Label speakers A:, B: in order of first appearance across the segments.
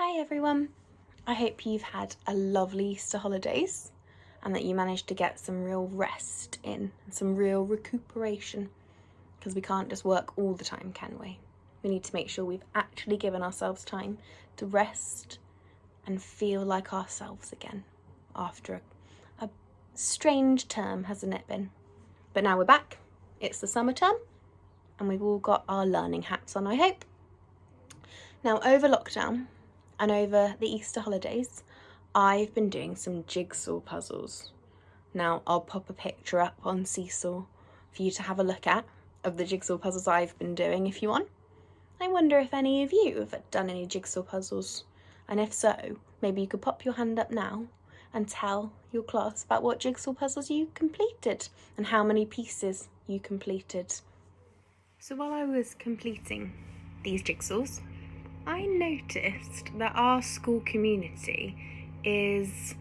A: Hi everyone, I hope you've had a lovely Easter holidays and that you managed to get some real rest in and some real recuperation, because we can't just work all the time, can we? We need to make sure we've actually given ourselves time to rest and feel like ourselves again after a strange term, hasn't it been? But now we're back, it's the summer term and we've all got our learning hats on, I hope. Now, over lockdown and over the Easter holidays, I've been doing some jigsaw puzzles. Now, I'll pop a picture up on Seesaw for you to have a look at of the jigsaw puzzles I've been doing if you want. I wonder if any of you have done any jigsaw puzzles, and if so, maybe you could pop your hand up now and tell your class about what jigsaw puzzles you completed and how many pieces you completed. So while I was completing these jigsaws, I noticed that our school community is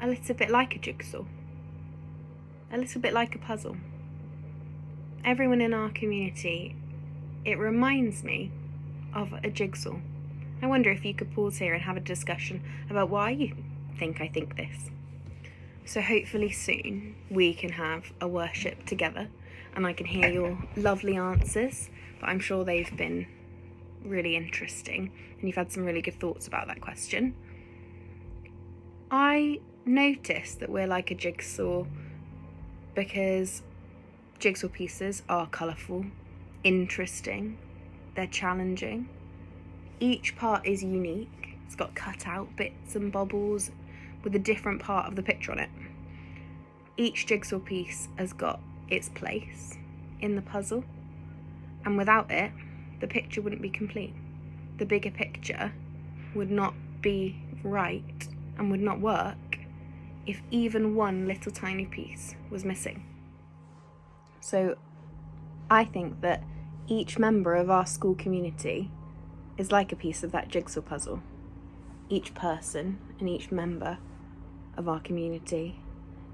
A: a little bit like a jigsaw, a little bit like a puzzle. Everyone in our community, it reminds me of a jigsaw. I wonder if you could pause here and have a discussion about why you think I think this. So hopefully soon we can have a worship together and I can hear your lovely answers, but I'm sure they've been really interesting and you've had some really good thoughts about that question. I noticed that we're like a jigsaw because jigsaw pieces are colourful, interesting, they're challenging. Each part is unique. It's got cut out bits and bobbles with a different part of the picture on it. Each jigsaw piece has got its place in the puzzle, and without it, the picture wouldn't be complete. The bigger picture would not be right and would not work if even one little tiny piece was missing. So I think that each member of our school community is like a piece of that jigsaw puzzle. Each person and each member of our community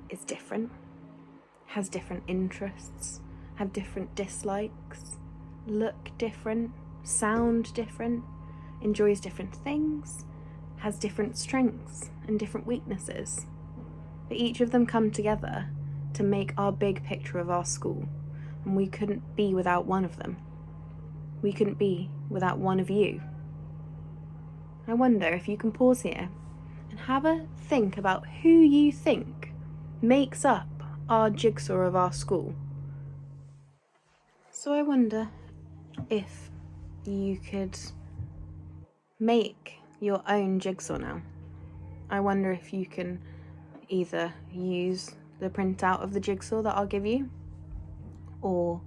A: is different, has different interests, have different dislikes, look different, sound different, enjoys different things, has different strengths and different weaknesses. But each of them come together to make our big picture of our school, and we couldn't be without one of them. We couldn't be without one of you. I wonder if you can pause here and have a think about who you think makes up our jigsaw of our school. So I wonder if you could make your own jigsaw now. I wonder if you can either use the printout of the jigsaw that I'll give you, or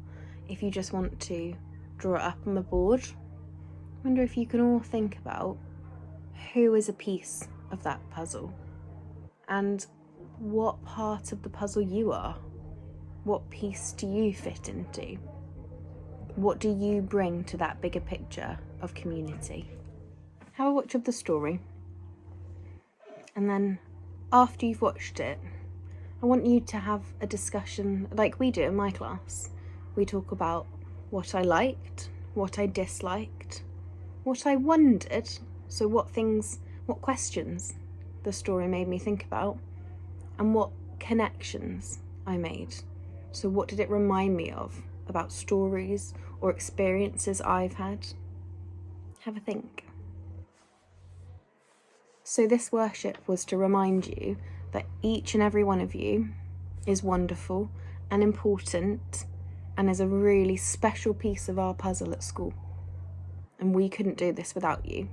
A: if you just want to draw it up on the board. I wonder if you can all think about who is a piece of that puzzle and what part of the puzzle you are. What piece do you fit into? What do you bring to that bigger picture of community? Have a watch of the story, and then after you've watched it, I want you to have a discussion like we do in my class. We talk about what I liked, what I disliked, what I wondered, so what questions the story made me think about, and what connections I made. So what did it remind me of about stories or experiences I've had? Have a think. So this worship was to remind you that each and every one of you is wonderful and important and is a really special piece of our puzzle at school. And we couldn't do this without you.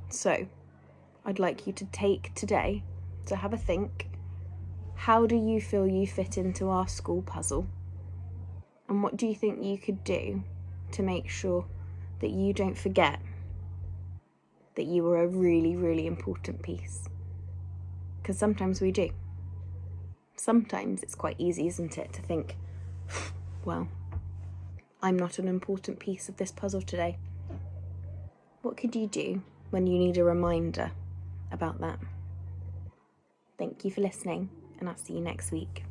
A: So I'd like you to take today to have a think. How do you feel you fit into our school puzzle? And what do you think you could do to make sure that you don't forget that you were a really, really important piece? Because sometimes we do. Sometimes it's quite easy, isn't it, to think, well, I'm not an important piece of this puzzle today. What could you do when you need a reminder about that? Thank you for listening, and I'll see you next week.